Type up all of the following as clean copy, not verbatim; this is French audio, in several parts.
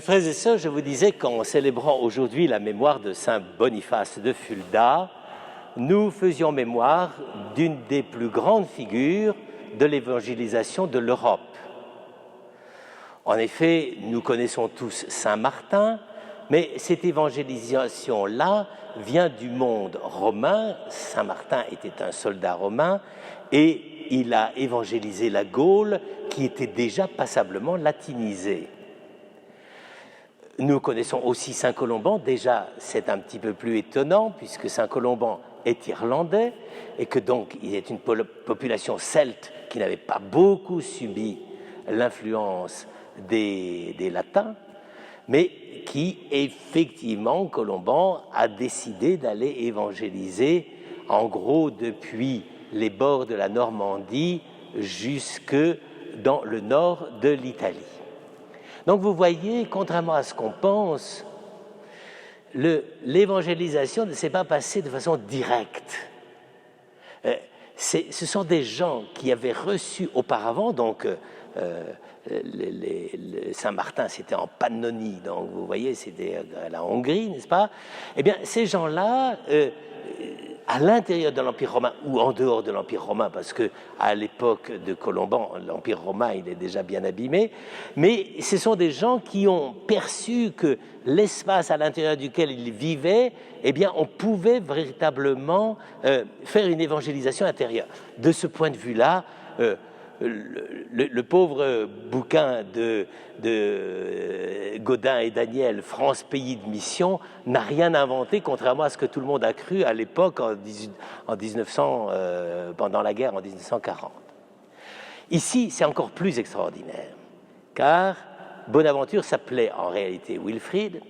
Frères et sœurs, je vous disais qu'en célébrant aujourd'hui la mémoire de Saint Boniface de Fulda, nous faisions mémoire d'une des plus grandes figures de l'évangélisation de l'Europe. En effet, nous connaissons tous Saint Martin, mais cette évangélisation-là vient du monde romain. Saint Martin était un soldat romain et il a évangélisé la Gaule qui était déjà passablement latinisée. Nous connaissons aussi Saint Colomban. Déjà, c'est un petit peu plus étonnant puisque Saint Colomban est irlandais et que donc il est une population celte qui n'avait pas beaucoup subi l'influence des latins, mais qui, effectivement, Colomban a décidé d'aller évangéliser, en gros, depuis les bords de la Normandie jusque dans le nord de l'Italie. Donc vous voyez, contrairement à ce qu'on pense, l'évangélisation ne s'est pas passée de façon directe. Ce sont des gens qui avaient reçu auparavant, donc Saint-Martin c'était en Pannonie, donc vous voyez c'était la Hongrie, n'est-ce pas? Eh bien ces gens-là, à l'intérieur de l'Empire romain ou en dehors de l'Empire romain, parce que à l'époque de Colomban, l'Empire romain il est déjà bien abîmé, mais ce sont des gens qui ont perçu que l'espace à l'intérieur duquel ils vivaient, eh bien on pouvait véritablement faire une évangélisation intérieure. De ce point de vue-là, le pauvre bouquin de Gaudin et Daniel, France, pays de mission, n'a rien inventé, contrairement à ce que tout le monde a cru à l'époque, en 1900, pendant la guerre en 1940. Ici, c'est encore plus extraordinaire, car Bonaventure s'appelait en réalité Wilfrid,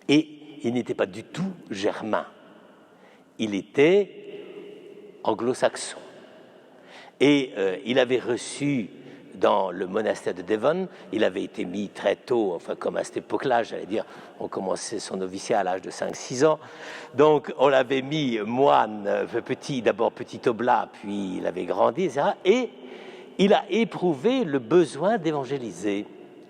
et il n'était pas du tout germain. Il était anglo-saxon. Et il avait reçu dans le monastère de Devon, il avait été mis très tôt, enfin comme à cette époque-là, j'allais dire, on commençait son noviciat à l'âge de 5-6 ans, donc on l'avait mis moine, petit, d'abord petit oblat, puis il avait grandi, etc. Et il a éprouvé le besoin d'évangéliser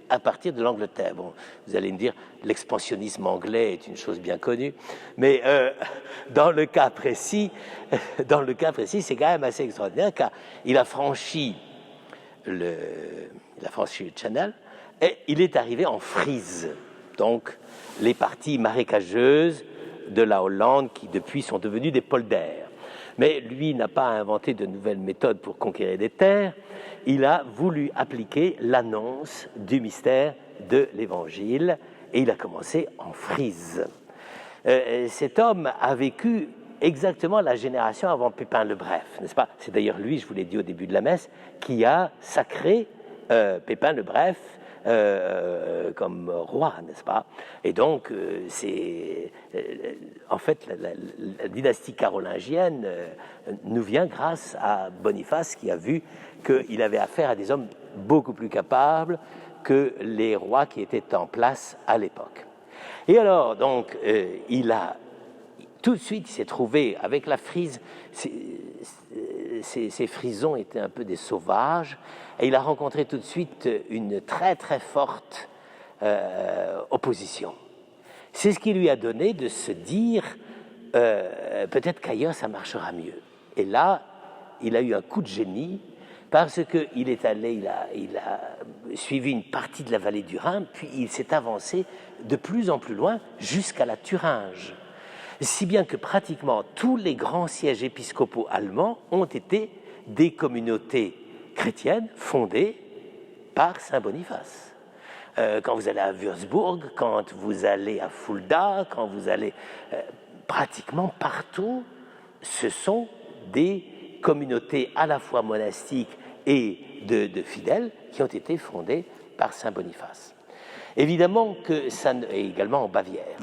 à partir de l'Angleterre. Bon, vous allez me dire, l'expansionnisme anglais est une chose bien connue, mais dans le cas précis, c'est quand même assez extraordinaire, car il a franchi le Channel et il est arrivé en Frise, donc les parties marécageuses de la Hollande qui depuis sont devenues des polders. Mais lui n'a pas inventé de nouvelles méthodes pour conquérir des terres, il a voulu appliquer l'annonce du mystère de l'Évangile et il a commencé en Frise. Cet homme a vécu exactement la génération avant Pépin le Bref, n'est-ce pas? C'est d'ailleurs lui, je vous l'ai dit au début de la messe, qui a sacré Pépin le Bref comme roi, n'est-ce pas? Et donc, en fait, la dynastie carolingienne nous vient grâce à Boniface qui a vu qu'il avait affaire à des hommes beaucoup plus capables que les rois qui étaient en place à l'époque. Et alors, donc, tout de suite, il s'est trouvé avec la Frise. Ces Frisons étaient un peu des sauvages, et il a rencontré tout de suite une très très forte opposition. C'est ce qui lui a donné de se dire peut-être qu'ailleurs ça marchera mieux. Et là, il a eu un coup de génie parce qu'il est allé, il a suivi une partie de la vallée du Rhin, puis il s'est avancé de plus en plus loin jusqu'à la Thuringe. Si bien que pratiquement tous les grands sièges épiscopaux allemands ont été des communautés chrétiennes fondées par Saint Boniface. Quand vous allez à Würzburg, quand vous allez à Fulda, quand vous allez pratiquement partout, ce sont des communautés à la fois monastiques et de fidèles qui ont été fondées par Saint Boniface. Évidemment que ça, et également en Bavière,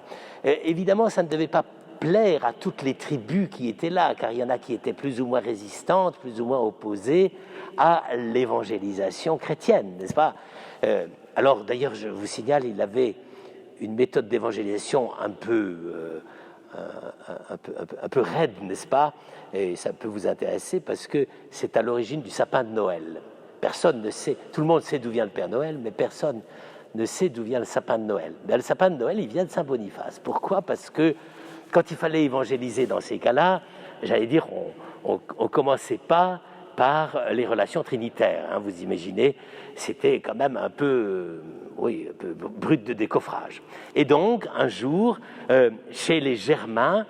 évidemment ça ne devait pas plaire à toutes les tribus qui étaient là, car il y en a qui étaient plus ou moins résistantes, plus ou moins opposées à l'évangélisation chrétienne, n'est-ce pas? Alors d'ailleurs, je vous signale, il avait une méthode d'évangélisation un peu raide, n'est-ce pas? Et ça peut vous intéresser parce que c'est à l'origine du sapin de Noël. Personne ne sait, tout le monde sait d'où vient le Père Noël, mais personne ne sait d'où vient le sapin de Noël. Ben, le sapin de Noël, il vient de Saint Boniface. Pourquoi? Parce que quand il fallait évangéliser dans ces cas-là, j'allais dire, on ne commençait pas par les relations trinitaires. Hein. Vous imaginez, c'était quand même un peu, un peu brut de décoffrage. Et donc, un jour, chez les Germains,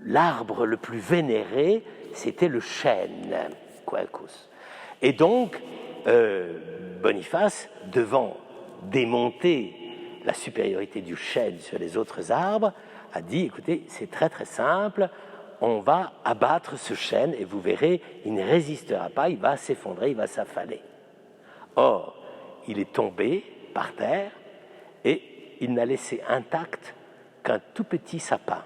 l'arbre le plus vénéré, c'était le chêne, Quercus. Et donc, Boniface, devant démonter la supériorité du chêne sur les autres arbres, a dit, écoutez, c'est très très simple, on va abattre ce chêne et vous verrez, il ne résistera pas, il va s'effondrer, il va s'affaler. Or, il est tombé par terre et il n'a laissé intact qu'un tout petit sapin.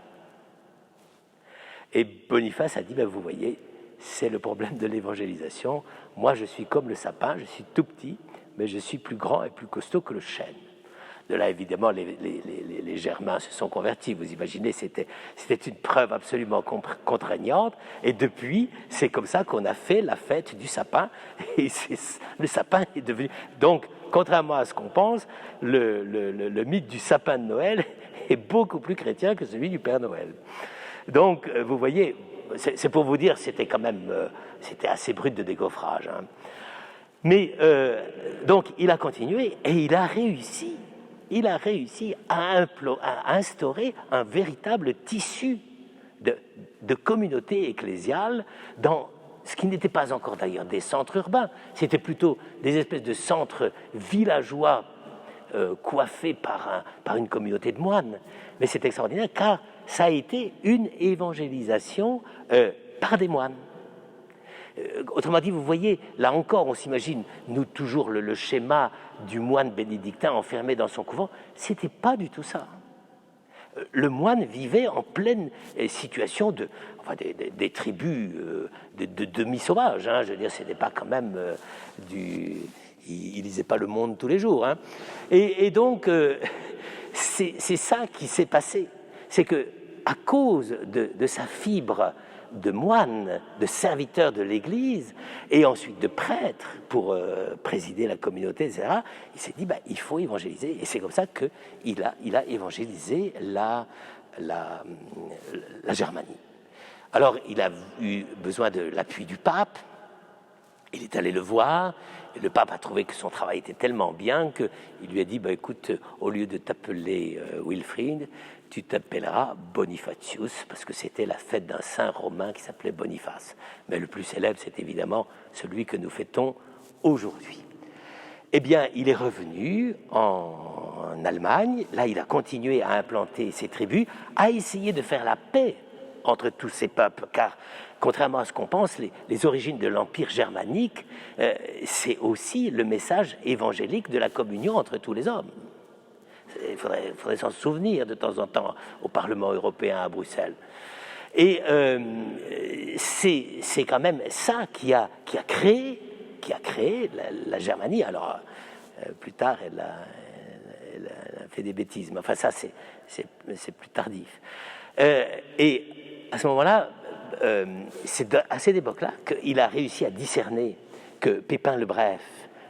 Et Boniface a dit, ben vous voyez, c'est le problème de l'évangélisation. Moi, je suis comme le sapin, je suis tout petit, mais je suis plus grand et plus costaud que le chêne. De là, évidemment, les Germains se sont convertis. Vous imaginez, c'était une preuve absolument contraignante. Et depuis, c'est comme ça qu'on a fait la fête du sapin. Et le sapin est devenu... Donc, contrairement à ce qu'on pense, le mythe du sapin de Noël est beaucoup plus chrétien que celui du Père Noël. Donc, vous voyez, c'est pour vous dire, c'était quand même... c'était assez brut de décoffrage. Hein. Mais, donc, il a continué et il a réussi. Il a réussi à instaurer un véritable tissu de communauté ecclésiale dans ce qui n'était pas encore d'ailleurs des centres urbains, c'était plutôt des espèces de centres villageois coiffés par une communauté de moines. Mais c'est extraordinaire car ça a été une évangélisation par des moines. Autrement dit, vous voyez, là encore, on s'imagine, nous, toujours le schéma du moine bénédictin enfermé dans son couvent. C'était pas du tout ça. Le moine vivait en pleine situation des tribus de demi-sauvages. Hein, je veux dire, ce n'était pas quand même il lisait pas Le Monde tous les jours. Hein. Et donc, c'est ça qui s'est passé. C'est que à cause de sa fibre de moine, de serviteur de l'Église, et ensuite de prêtre pour présider la communauté, etc., il s'est dit, il faut évangéliser. Et c'est comme ça qu'il a évangélisé la Germanie. Alors, il a eu besoin de l'appui du pape, il est allé le voir, et le pape a trouvé que son travail était tellement bien qu'il lui a dit, écoute, au lieu de t'appeler Wilfrid, tu t'appelleras Bonifatius, parce que c'était la fête d'un saint romain qui s'appelait Boniface. Mais le plus célèbre, c'est évidemment celui que nous fêtons aujourd'hui. Eh bien, il est revenu en Allemagne. Là, il a continué à implanter ses tribus, à essayer de faire la paix entre tous ces peuples, car contrairement à ce qu'on pense, les origines de l'Empire germanique, c'est aussi le message évangélique de la communion entre tous les hommes. Il faudrait s'en souvenir de temps en temps au Parlement européen à Bruxelles. Et c'est quand même ça qui a créé la Germanie. Alors, plus tard, elle a fait des bêtises, mais enfin ça, c'est plus tardif. Et à ce moment-là, c'est à cette époque-là qu'il a réussi à discerner que Pépin le Bref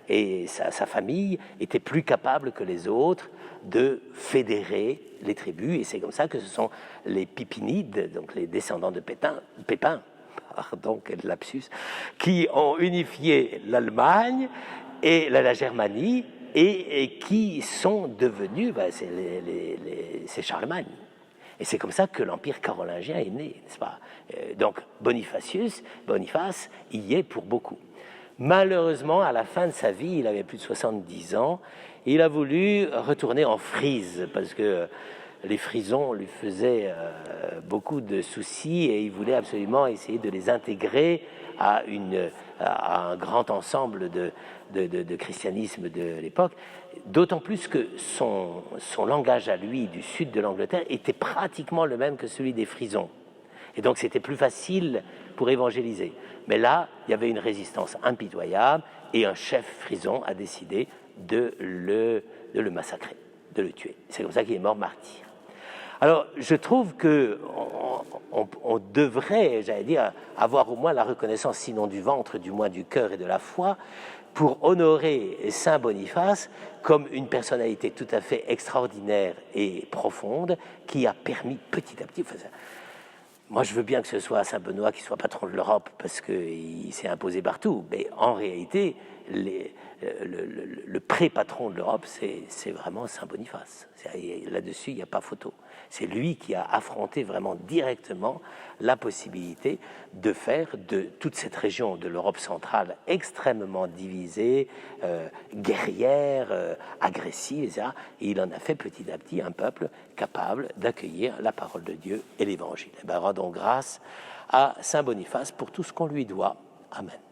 et sa famille étaient plus capables que les autres de fédérer les tribus, et c'est comme ça que ce sont les Pipinides, donc les descendants de Pépin, pardon, quel lapsus, qui ont unifié l'Allemagne et la Germanie, et qui sont devenus, c'est Charlemagne. Et c'est comme ça que l'Empire carolingien est né, n'est-ce pas? Donc Boniface y est pour beaucoup. Malheureusement, à la fin de sa vie, il avait plus de 70 ans, et il a voulu retourner en Frise, parce que les Frisons lui faisaient beaucoup de soucis, et il voulait absolument essayer de les intégrer à un grand ensemble de christianisme de l'époque, d'autant plus que son langage à lui, du sud de l'Angleterre, était pratiquement le même que celui des Frisons. Et donc c'était plus facile pour évangéliser. Mais là, il y avait une résistance impitoyable, et un chef frison a décidé de le massacrer, de le tuer. C'est comme ça qu'il est mort martyr. Alors, je trouve qu'on devrait, j'allais dire, avoir au moins la reconnaissance, sinon du ventre, du moins du cœur et de la foi, pour honorer Saint Boniface comme une personnalité tout à fait extraordinaire et profonde qui a permis petit à petit... Moi, je veux bien que ce soit Saint Benoît qui soit patron de l'Europe parce qu'il s'est imposé partout, mais en réalité, le pré-patron de l'Europe, c'est vraiment Saint Boniface. Là-dessus, il n'y a pas photo. C'est lui qui a affronté vraiment directement la possibilité de faire de toute cette région de l'Europe centrale extrêmement divisée, guerrière, agressive, etc. Et il en a fait petit à petit un peuple capable d'accueillir la parole de Dieu et l'Évangile. Et bien, rendons grâce à Saint Boniface pour tout ce qu'on lui doit. Amen.